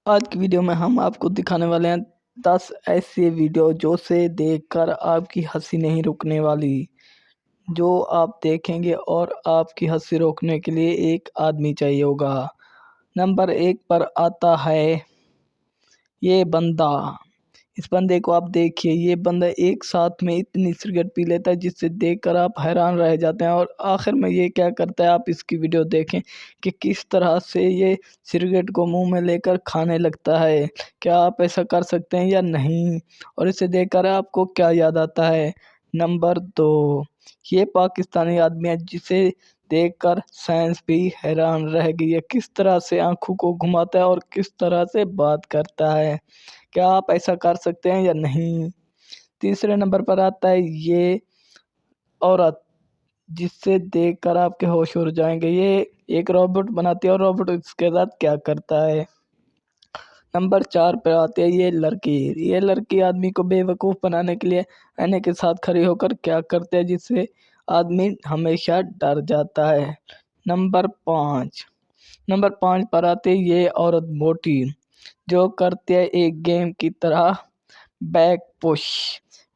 आज की वीडियो में हम आपको दिखाने वाले हैं 10 ऐसे वीडियो जो से देखकर आपकी हंसी नहीं रुकने वाली, जो आप देखेंगे और आपकी हंसी रोकने के लिए एक आदमी चाहिए होगा। नंबर 1 पर आता है ये बंदा। इस बंदे को आप देखिए, ये बंदा एक साथ में इतनी सिगरेट पी लेता है जिससे देखकर आप हैरान रह जाते हैं। और आखिर में ये क्या करता है, आप इसकी वीडियो देखें कि किस तरह से ये सिगरेट को मुंह में लेकर खाने लगता है। क्या आप ऐसा कर सकते हैं या नहीं? और इसे देखकर आपको क्या याद आता है? नंबर 2, ये पाकिस्तानी आदमी है जिसे देखकर साइंस भी हैरान रह गई है। किस तरह से आंखों को घुमाता है और किस तरह से बात करता है। क्या आप ऐसा कर सकते हैं या नहीं? तीसरे नंबर पर आता है ये औरत, जिससे देखकर आपके होश उड़ जाएंगे। ये एक रोबोट बनाती है और रोबोट इसके साथ क्या करता है। नंबर 4 पे आती है ये लड़की। ये लड़की आदमी को बेवकूफ़ बनाने के लिए आईने के साथ खड़ी होकर क्या करते हैं, जिससे आदमी हमेशा डर जाता है। नंबर 5 नंबर 5 पर आती है ये औरत मोटी, जो करती है एक गेम की तरह बैक पुश।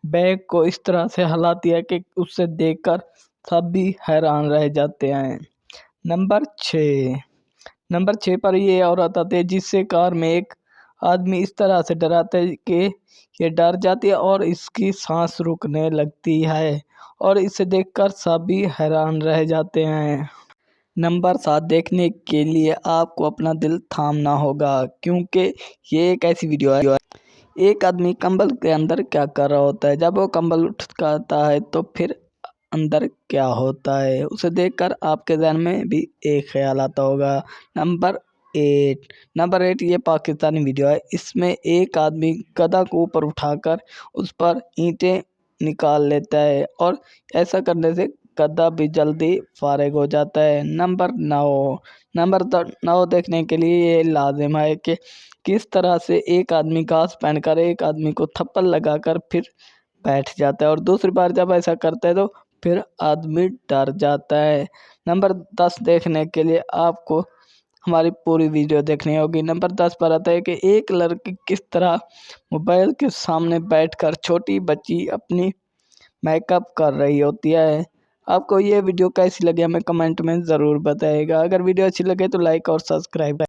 बैक को इस तरह से हिलाती है कि उससे देखकर सब भी हैरान रह जाते हैं। नंबर 6 पर ये औरत आती है जिससे कार में एक आदमी इस तरह से डराता है कि ये डर जाती है और इसकी सांस रुकने लगती है और इसे देखकर सब भी हैरान रह जाते हैं। नंबर 7 देखने के लिए आपको अपना दिल थामना होगा, क्योंकि ये एक ऐसी वीडियो है। एक आदमी कंबल के अंदर क्या कर रहा होता है। जब वो कंबल उठाता है तो फिर अंदर क्या होता है, उसे देखकर आपके ज़हन में भी एक ख्याल आता होगा। नंबर 8 ये पाकिस्तानी वीडियो है। इसमें एक आदमी गधा को ऊपर उठाकर उस पर ईंटें निकाल लेता है और ऐसा करने से गधा भी जल्दी फारिग हो जाता है। नंबर 9 देखने के लिए ये लाजिम है कि किस तरह से एक आदमी घास पहनकर एक आदमी को थप्पड़ लगाकर फिर बैठ जाता है और दूसरी बार जब ऐसा करता है तो फिर आदमी डर जाता है। नंबर 10 देखने के लिए आपको हमारी पूरी वीडियो देखनी होगी। नंबर 10 पर आता है कि एक लड़की किस तरह मोबाइल के सामने बैठकर छोटी बच्ची अपनी मेकअप कर रही होती है। आपको ये वीडियो कैसी लगी हमें कमेंट में ज़रूर बताइएगा। अगर वीडियो अच्छी लगे तो लाइक और सब्सक्राइब